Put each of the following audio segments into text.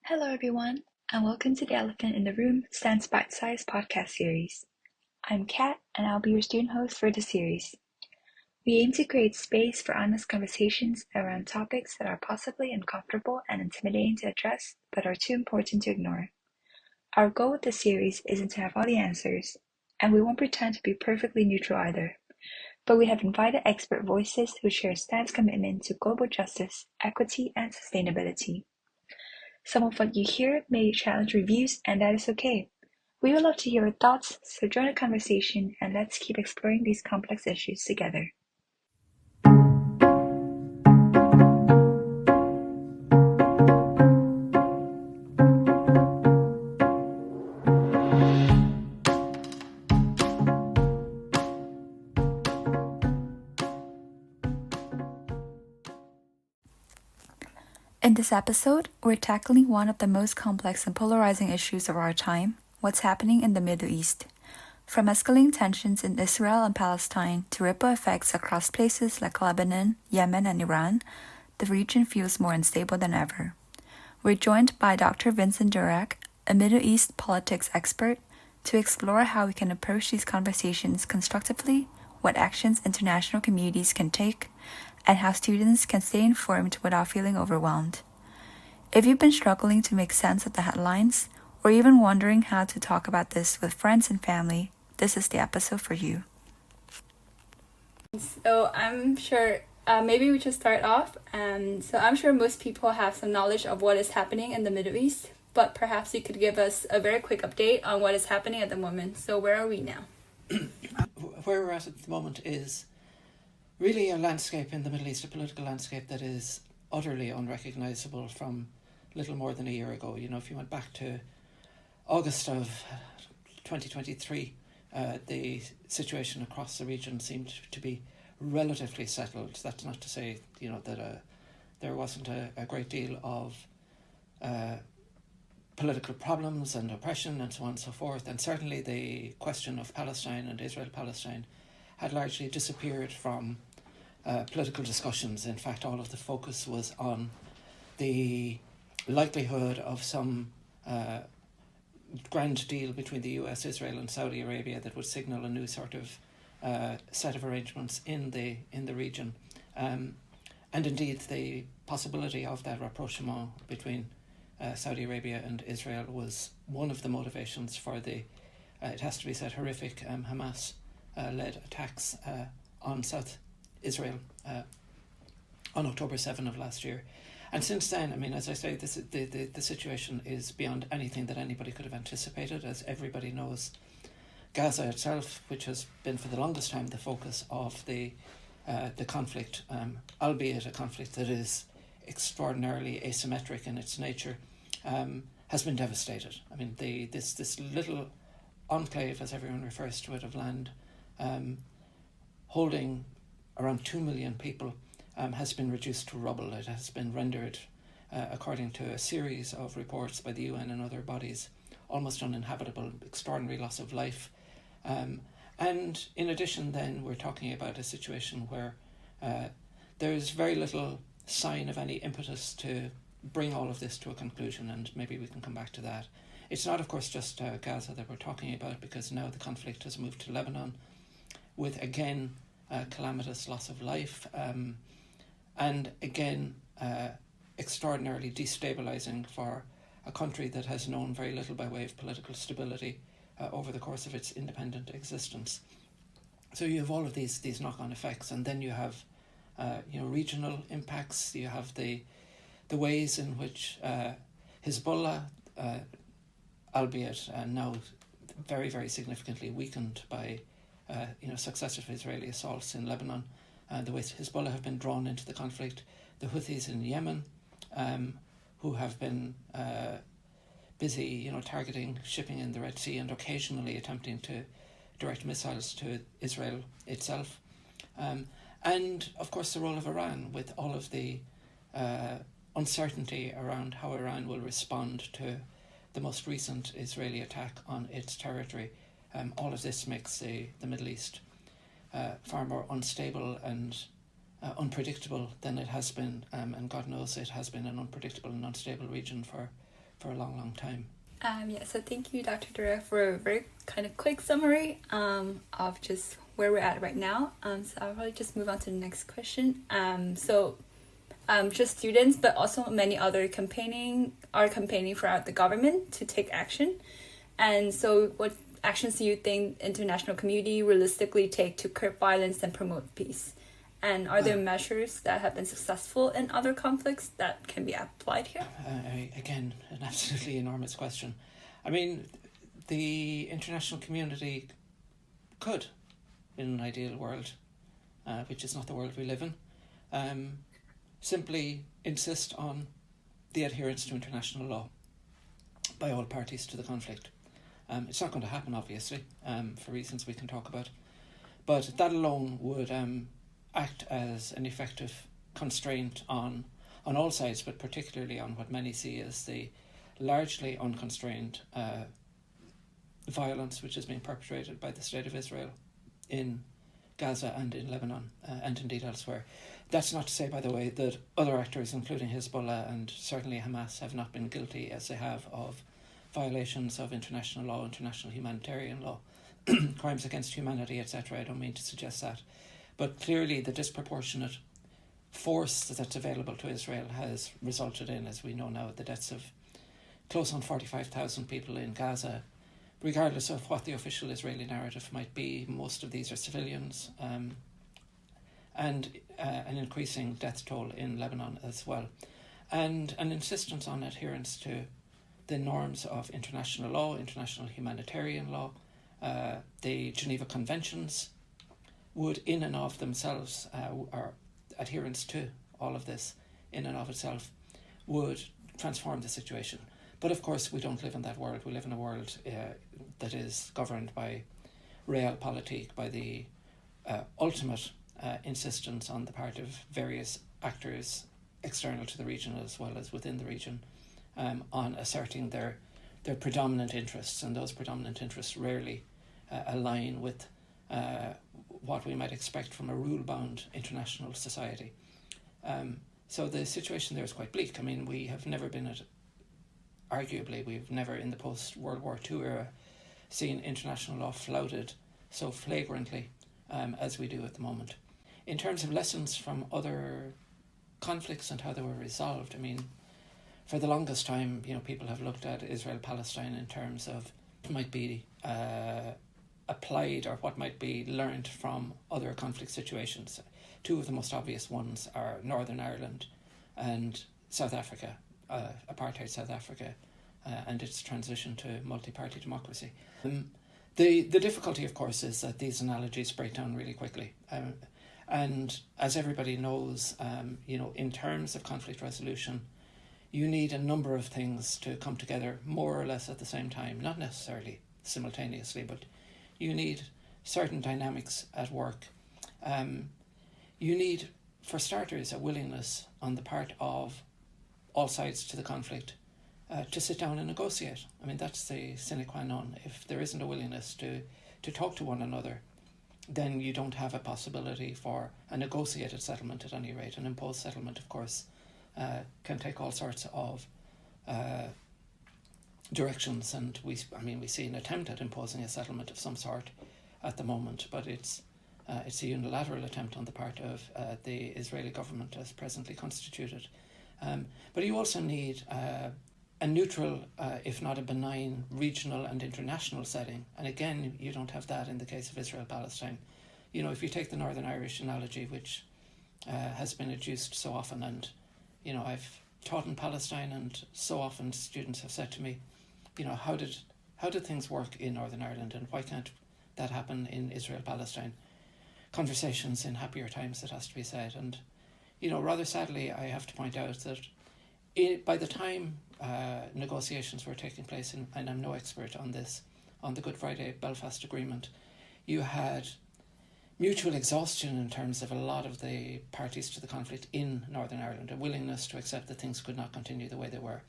Hello, everyone, and welcome to the Elephant in the Room Stands Bite-Sized podcast series. I'm Kat, and I'll be your student host for the series. We aim to create space for honest conversations around topics that are possibly uncomfortable and intimidating to address, but are too important to ignore. Our goal with this series isn't to have all the answers, and we won't pretend to be perfectly neutral either. But we have invited expert voices who share Stan's commitment to global justice, equity, and sustainability. Some of what you hear may challenge reviews, and that is okay. We would love to hear your thoughts, so join the conversation and let's keep exploring these complex issues together. In this episode, we're tackling one of the most complex and polarizing issues of our time, what's happening in the Middle East. From escalating tensions in Israel and Palestine to ripple effects across places like Lebanon, Yemen, and Iran, the region feels more unstable than ever. We're joined by Dr. Vincent Durac, a Middle East politics expert, to explore how we can approach these conversations constructively, what actions international communities can take, and how students can stay informed without feeling overwhelmed. If you've been struggling to make sense of the headlines, or even wondering how to talk about this with friends and family, this is the episode for you. So I'm sure maybe we should start off. So I'm sure most people have some knowledge of what is happening in the Middle East, but perhaps you could give us a very quick update on what is happening at the moment. So where are we now? Where we're at the moment is really a landscape in the Middle East, a political landscape that is utterly unrecognisable from little more than a year ago. You know, if you went back to August of 2023, the situation across the region seemed to be relatively settled. That's not to say, you know, that there wasn't a great deal of political problems and oppression and so on and so forth. And certainly the question of Palestine and Israel-Palestine had largely disappeared from political discussions. In fact, all of the focus was on the likelihood of some grand deal between the US, Israel and Saudi Arabia that would signal a new sort of set of arrangements in the region. And indeed, the possibility of that rapprochement between Saudi Arabia and Israel was one of the motivations for the, it has to be said, horrific Hamas-led attacks on South Israel on October 7 of last year. And since then, I mean, as I say, the situation is beyond anything that anybody could have anticipated. As everybody knows, Gaza itself, which has been for the longest time the focus of the conflict, albeit a conflict that is extraordinarily asymmetric in its nature, has been devastated. I mean, this little enclave, as everyone refers to it, of land holding around 2 million people has been reduced to rubble. It has been rendered, according to a series of reports by the UN and other bodies, almost uninhabitable, extraordinary loss of life. And in addition, then, we're talking about a situation where there's very little sign of any impetus to bring all of this to a conclusion, and maybe we can come back to that. It's not, of course, just Gaza that we're talking about, because now the conflict has moved to Lebanon, with, again, calamitous loss of life, and again, extraordinarily destabilising for a country that has known very little by way of political stability over the course of its independent existence. So you have all of these knock-on effects, and then you have regional impacts. You have the ways in which Hezbollah, albeit now very, very significantly weakened by successive Israeli assaults in Lebanon, the ways Hezbollah have been drawn into the conflict, the Houthis in Yemen, who have been busy, targeting shipping in the Red Sea and occasionally attempting to direct missiles to Israel itself, and of course the role of Iran, with all of the uncertainty around how Iran will respond to the most recent Israeli attack on its territory. All of this makes the Middle East far more unstable and unpredictable than it has been, and God knows it has been an unpredictable and unstable region for for a long, long time. So thank you, Dr. Durac, for a very kind of quick summary of just where we're at right now. So I'll probably just move on to the next question. Just students, but also many other are campaigning throughout the government to take action. And so what actions do you think international community realistically take to curb violence and promote peace? And are there measures that have been successful in other conflicts that can be applied here? Again, an absolutely enormous question. I mean, the international community could, in an ideal world, which is not the world we live in, simply insist on the adherence to international law by all parties to the conflict. It's not going to happen, obviously, for reasons we can talk about. But that alone would act as an effective constraint on all sides, but particularly on what many see as the largely unconstrained violence which is being perpetrated by the State of Israel in Gaza and in Lebanon and indeed elsewhere. That's not to say, by the way, that other actors, including Hezbollah and certainly Hamas, have not been guilty, as they have, of violations of international law, international humanitarian law, crimes against humanity, etc. I don't mean to suggest that. But clearly the disproportionate force that's available to Israel has resulted in, as we know now, the deaths of close on 45,000 people in Gaza. Regardless of what the official Israeli narrative might be, most of these are civilians, and an increasing death toll in Lebanon as well. And an insistence on adherence to the norms of international law, international humanitarian law, the Geneva Conventions would in and of themselves, or adherence to all of this in and of itself, would transform the situation. But of course we don't live in that world. We live in a world that is governed by realpolitik, by the ultimate insistence on the part of various actors external to the region as well as within the region on asserting their predominant interests, and those predominant interests rarely align with what we might expect from a rule-bound international society. So the situation there is quite bleak. I mean, we have never been arguably, we've never in the post-World War II era seen international law flouted so flagrantly as we do at the moment. In terms of lessons from other conflicts and how they were resolved, I mean, for the longest time, people have looked at Israel-Palestine in terms of what might be applied or what might be learned from other conflict situations. Two of the most obvious ones are Northern Ireland and South Africa, apartheid South Africa, and its transition to multi-party democracy. The difficulty, of course, is that these analogies break down really quickly. And as everybody knows, in terms of conflict resolution, you need a number of things to come together more or less at the same time, not necessarily simultaneously, but you need certain dynamics at work. You need, for starters, a willingness on the part of all sides to the conflict to sit down and negotiate. I mean, that's the sine qua non. If there isn't a willingness to talk to one another, then you don't have a possibility for a negotiated settlement at any rate. An imposed settlement, of course, can take all sorts of directions, and we see an attempt at imposing a settlement of some sort at the moment, but it's a unilateral attempt on the part of the Israeli government as presently constituted. But you also need a neutral, if not a benign, regional and international setting. And again, you don't have that in the case of Israel-Palestine. If you take the Northern Irish analogy, which has been adduced so often, and, I've taught in Palestine, and so often students have said to me, how did things work in Northern Ireland, and why can't that happen in Israel-Palestine? Conversations in happier times, it has to be said. And, rather sadly, I have to point out that by the time negotiations were taking place, and I'm no expert on this, on the Good Friday Belfast Agreement, you had mutual exhaustion in terms of a lot of the parties to the conflict in Northern Ireland, a willingness to accept that things could not continue the way they were.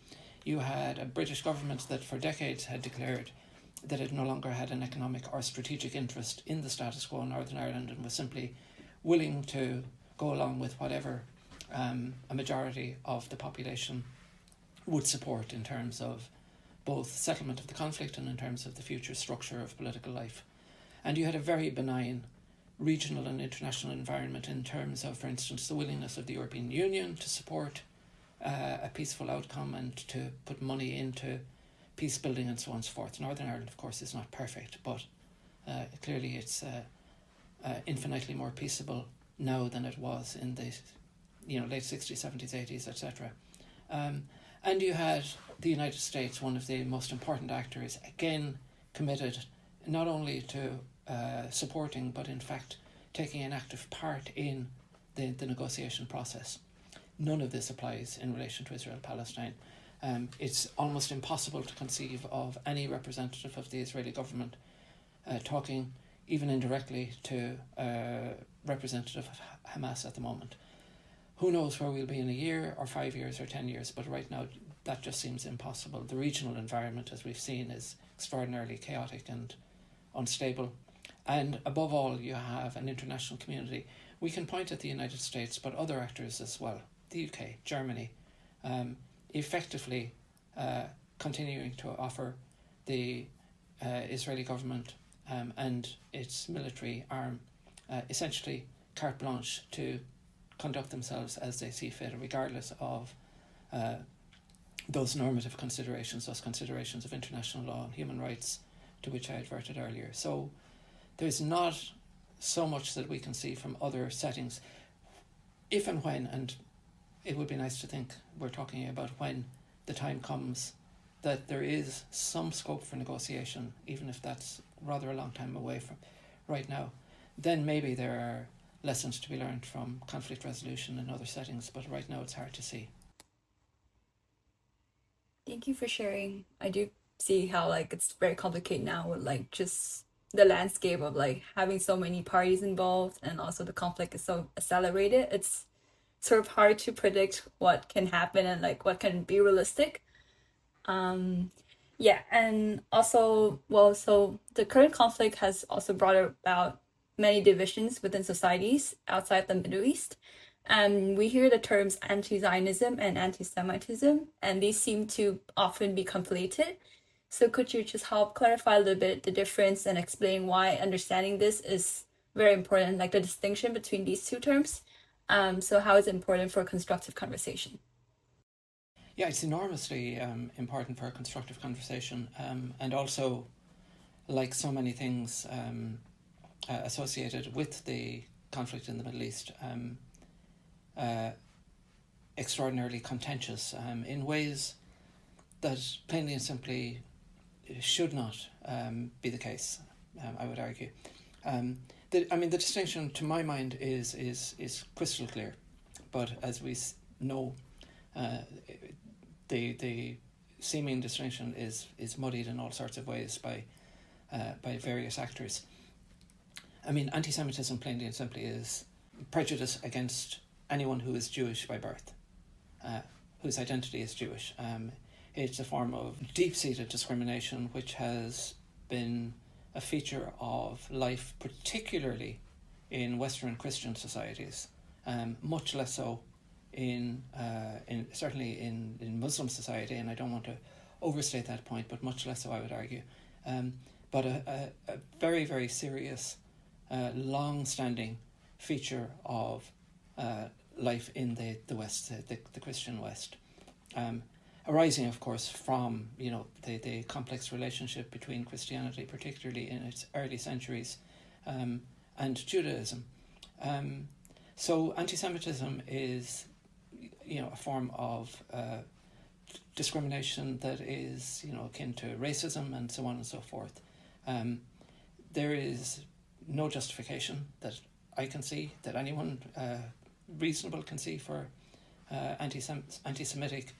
You had a British government that for decades had declared that it no longer had an economic or strategic interest in the status quo in Northern Ireland and was simply willing to go along with whatever a majority of the population would support in terms of both settlement of the conflict and in terms of the future structure of political life. And you had a very benign regional and international environment in terms of, for instance, the willingness of the European Union to support a peaceful outcome and to put money into peace building and so on and so forth. Northern Ireland, of course, is not perfect, but clearly it's infinitely more peaceable now than it was in the late 60s, 70s, 80s, etc. And you had the United States, one of the most important actors, again committed not only to supporting, but in fact taking an active part in the negotiation process. None of this applies in relation to Israel and Palestine. It's almost impossible to conceive of any representative of the Israeli government talking, even indirectly, to a representative of Hamas at the moment. Who knows where we'll be in a year or 5 years or 10 years, but right now that just seems impossible. The regional environment, as we've seen, is extraordinarily chaotic and unstable. And above all, you have an international community. We can point at the United States, but other actors as well, the UK, Germany, effectively continuing to offer the Israeli government and its military arm essentially carte blanche to conduct themselves as they see fit, regardless of those normative considerations, those considerations of international law and human rights to which I adverted earlier. So there's not so much that we can see from other settings. If and when, and it would be nice to think we're talking about when the time comes, that there is some scope for negotiation, even if that's rather a long time away from right now, then maybe there are lessons to be learned from conflict resolution in other settings, but right now it's hard to see. Thank you for sharing. I do see how it's very complicated now with just the landscape of having so many parties involved, and also the conflict is so accelerated. It's sort of hard to predict what can happen and what can be realistic. Yeah, and also, so the current conflict has also brought about many divisions within societies outside the Middle East. And we hear the terms anti-Zionism and anti-Semitism, and these seem to often be conflated. So could you just help clarify a little bit the difference and explain why understanding this is very important, the distinction between these two terms? So how is it important for a constructive conversation? Yeah, it's enormously important for a constructive conversation, and also, like so many things associated with the conflict in the Middle East, extraordinarily contentious in ways that plainly and simply should not be the case, I would argue. The distinction, to my mind, is crystal clear, but as we know, the seeming distinction is muddied in all sorts of ways by various actors. Anti-Semitism, plainly and simply, is prejudice against anyone who is Jewish by birth, whose identity is Jewish. It's a form of deep-seated discrimination which has been a feature of life, particularly in Western Christian societies, much less so in certainly in Muslim society, and I don't want to overstate that point, but much less so, I would argue. But a very, very serious, long-standing feature of life in the West, the Christian West, arising, of course, from the complex relationship between Christianity, particularly in its early centuries, and Judaism. So anti-Semitism is a form of discrimination that is akin to racism and so on and so forth. There is no justification that I can see, that anyone reasonable can see, for anti-Semitic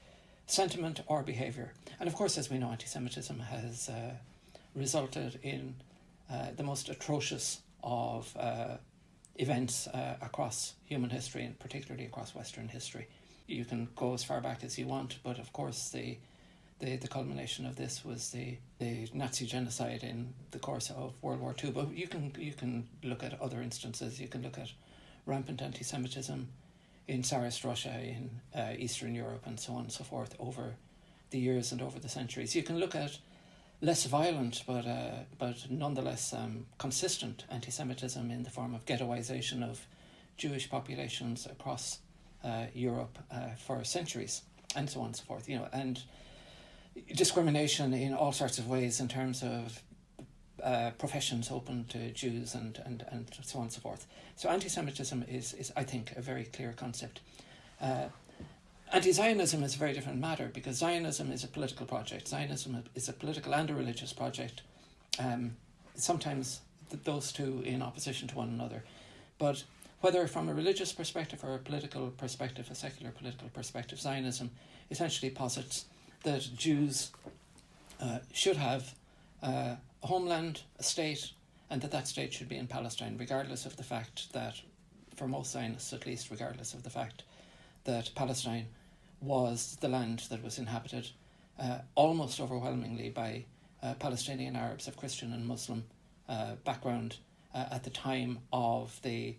sentiment or behaviour. And of course, as we know, anti-Semitism has resulted in the most atrocious of events across human history, and particularly across Western history. You can go as far back as you want, but of course the culmination of this was the Nazi genocide in the course of World War II. But you can look at other instances. You can look at rampant anti-Semitism in Tsarist Russia, in Eastern Europe, and so on and so forth, over the years and over the centuries. You can look at less violent but nonetheless consistent anti-Semitism in the form of ghettoization of Jewish populations across Europe for centuries, and so on and so forth. And discrimination in all sorts of ways in terms of professions open to Jews and so on and so forth. So anti-Semitism is I think, a very clear concept. Anti-Zionism is a very different matter, because Zionism is a political project. Zionism is a political and a religious project. Sometimes those two in opposition to one another. But whether from a religious perspective or a political perspective, a secular political perspective, Zionism essentially posits that Jews should have a homeland, a state, and that state should be in Palestine, regardless of the fact that, for most Zionists at least, regardless of the fact that Palestine was the land that was inhabited almost overwhelmingly by Palestinian Arabs of Christian and Muslim background at the time of the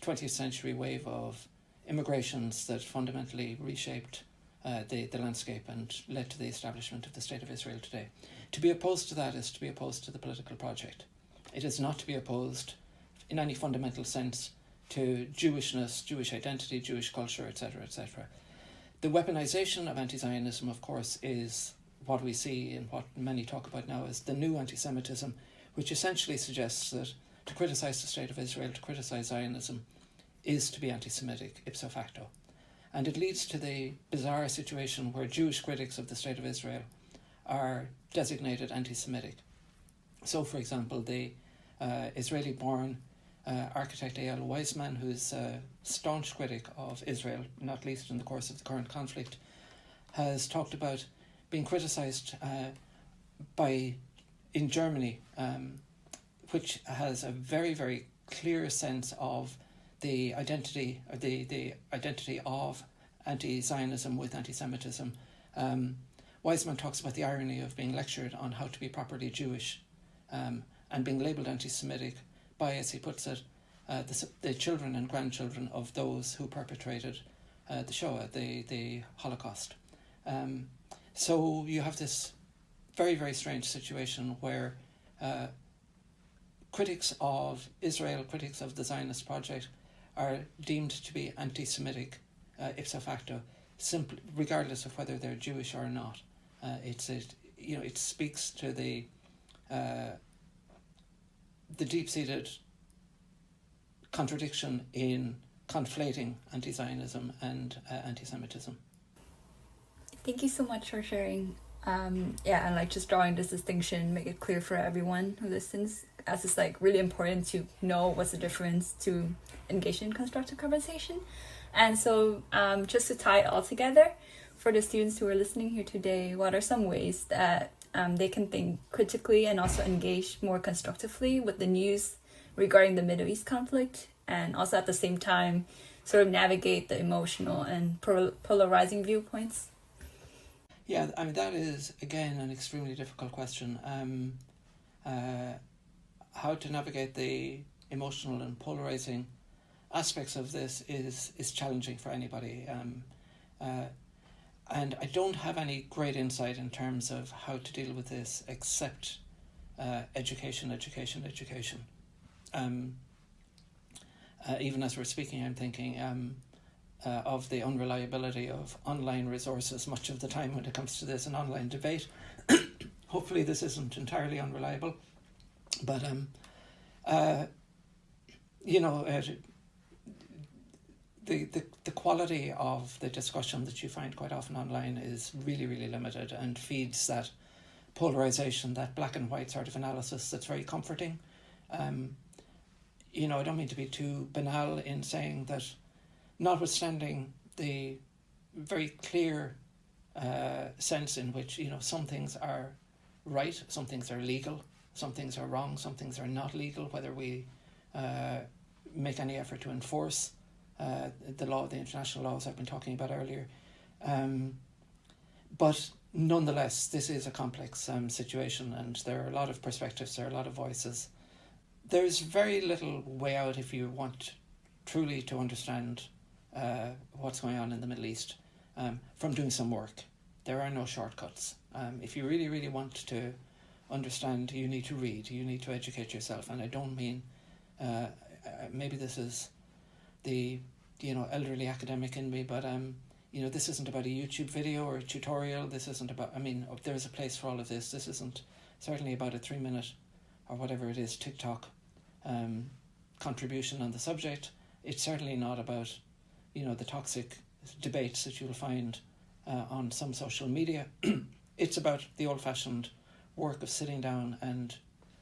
20th century wave of immigrations that fundamentally reshaped the landscape and led to the establishment of the State of Israel today. To be opposed to that is to be opposed to the political project. It is not to be opposed in any fundamental sense to Jewishness, Jewish identity, Jewish culture, etc., etc. The weaponization of anti-Zionism, of course, is what we see in what many talk about now as the new anti-Semitism, which essentially suggests that to criticise the State of Israel, to criticise Zionism, is to be anti-Semitic ipso facto. And it leads to the bizarre situation where Jewish critics of the State of Israel are designated anti-Semitic. So, for example, the Israeli-born architect A.L. Weizmann, who's a staunch critic of Israel, not least in the course of the current conflict, has talked about being criticised in Germany, which has a very, very clear sense of the identity of anti-Zionism with anti-Semitism. Weizmann talks about the irony of being lectured on how to be properly Jewish and being labelled anti-Semitic by, as he puts it, the children and grandchildren of those who perpetrated the Shoah, the Holocaust. So you have this very, very strange situation where critics of Israel, critics of the Zionist project, are deemed to be anti-Semitic ipso facto, simply regardless of whether they're Jewish or not. It speaks to the deep-seated contradiction in conflating anti-Zionism and anti-Semitism. Thank you so much for sharing. And just drawing this distinction, make it clear for everyone who listens, as it's really really to know what's the difference to engage in constructive conversation. And so just to tie it all together, for the students who are listening here today, what are some ways that they can think critically and also engage more constructively with the news regarding the Middle East conflict, and also at the same time sort of navigate the emotional and polarizing viewpoints? Yeah, I mean, that is, again, an extremely difficult question. How to navigate the emotional and polarizing aspects of this is challenging for anybody. And I don't have any great insight in terms of how to deal with this except education. Even as we're speaking, I'm thinking of the unreliability of online resources much of the time when it comes to this, an online debate. Hopefully this isn't entirely unreliable, but the quality of the discussion that you find quite often online is really, really limited and feeds that polarization, that black and white sort of analysis that's very comforting. I don't mean to be too banal in saying that, notwithstanding the very clear sense in which, some things are right, some things are legal, some things are wrong, some things are not legal, whether we make any effort to enforce the law, the international laws I've been talking about earlier. But nonetheless, this is a complex situation, and there are a lot of perspectives, there are a lot of voices. There's very little way out if you want truly to understand what's going on in the Middle East from doing some work. there are no shortcuts. If you really, really want to understand, you need to read, you need to educate yourself. And I don't mean, maybe this is the, elderly academic in me, but this isn't about a YouTube video or a tutorial. This isn't about, there's a place for all of this. This isn't certainly about a 3-minute or whatever it is, TikTok contribution on the subject. It's certainly not about, the toxic debates that you'll find on some social media. It's about the old-fashioned work of sitting down and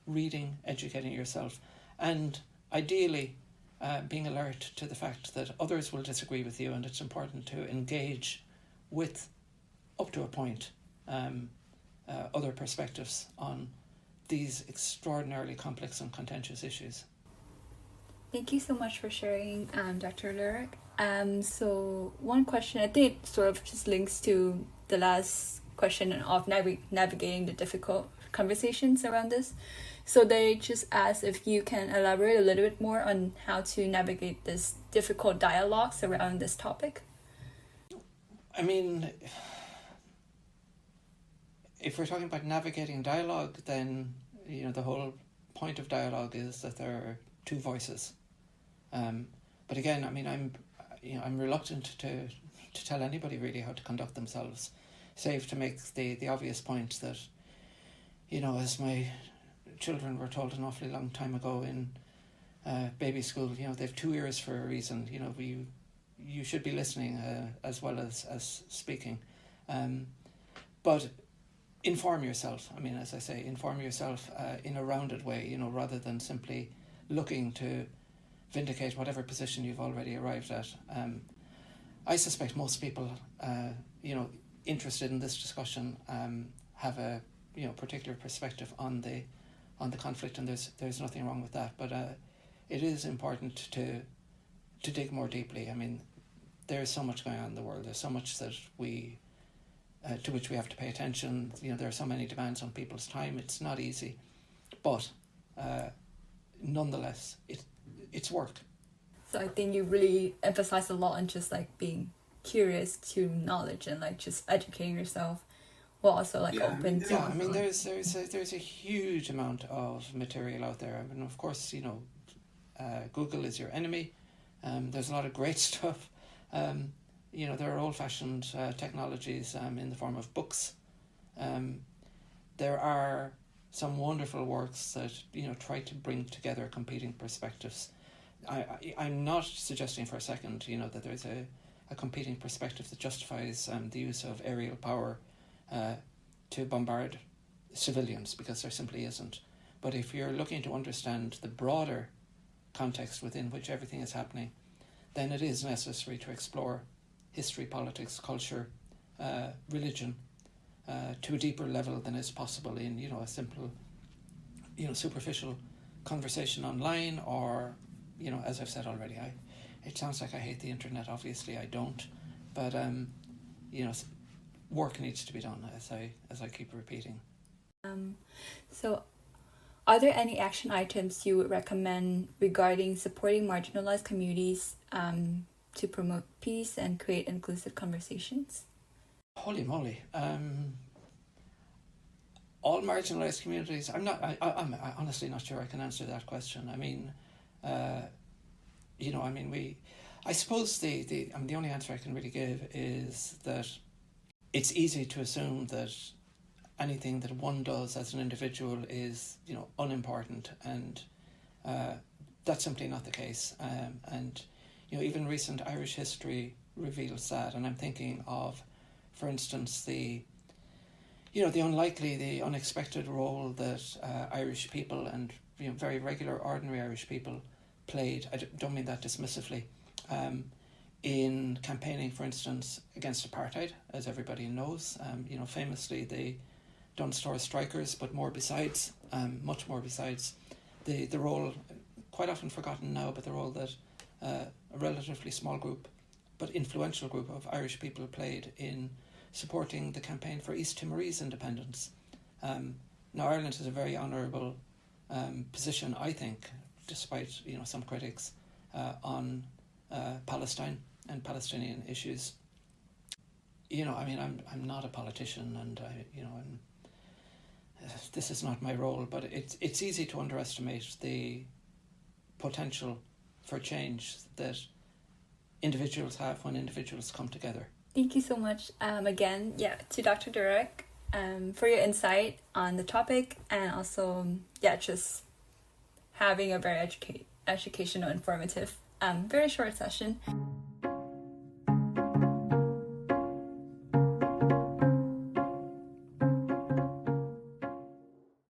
reading, educating yourself, and ideally being alert to the fact that others will disagree with you, and it's important to engage with, up to a point, other perspectives on these extraordinarily complex and contentious issues. Thank you so much for sharing, Dr. Durac. So one question, I think it sort of just links to the last question of navigating the difficult conversations around this. So they just asked if you can elaborate a little bit more on how to navigate this difficult dialogues around this topic. If we're talking about navigating dialogue, then the whole point of dialogue is that there are two voices. But again, I'm reluctant to tell anybody really how to conduct themselves, save to make the obvious point that, as my children were told an awfully long time ago in baby school, they've 2 ears for a reason. You should be listening as well as speaking. But inform yourself. As I say, inform yourself in a rounded way, rather than simply looking to vindicate whatever position you've already arrived at. I suspect most people, interested in this discussion, have a particular perspective on the conflict, and there's nothing wrong with that. But it is important to dig more deeply. There's so much going on in the world. There's so much that we to which we have to pay attention. There are so many demands on people's time. It's not easy, but nonetheless, it's work. So I think you really emphasize a lot on just being curious to knowledge and just educating yourself, while also open to. Yeah, there's a huge amount of material out there. Of course, Google is your enemy. There's a lot of great stuff. There are old-fashioned technologies in the form of books. There are some wonderful works that try to bring together competing perspectives. I'm not suggesting for a second that there's a competing perspective that justifies the use of aerial power to bombard civilians, because there simply isn't. But if you're looking to understand the broader context within which everything is happening, then it is necessary to explore history, politics, culture, religion to a deeper level than is possible in a simple superficial conversation online, or as I've said already, it sounds like I hate the internet. Obviously I don't, but work needs to be done, as I keep repeating. So are there any action items you would recommend regarding supporting marginalized communities to promote peace and create inclusive conversations? Holy moly. All marginalized communities, I'm honestly not sure I can answer that question. I suppose the only answer I can really give is that it's easy to assume that anything that one does as an individual is, unimportant, and that's simply not the case. And even recent Irish history reveals that, and I'm thinking of, for instance, the unlikely, the unexpected role that Irish people, and very regular, ordinary Irish people, played. I don't mean that dismissively, in campaigning, for instance, against apartheid, as everybody knows. Famously the Dunstore strikers, but more besides, much more besides. The role, quite often forgotten now, but the role that a relatively small group, but influential group of Irish people played in supporting the campaign for East Timorese independence. Now, Ireland has a very honourable position, I think, despite some critics, on Palestine and Palestinian issues. I'm not a politician, and this is not my role, but it's easy to underestimate the potential for change that individuals have when individuals come together. Thank you so much again, to Dr. Durac for your insight on the topic, and also, just having a very educational, informative, very short session.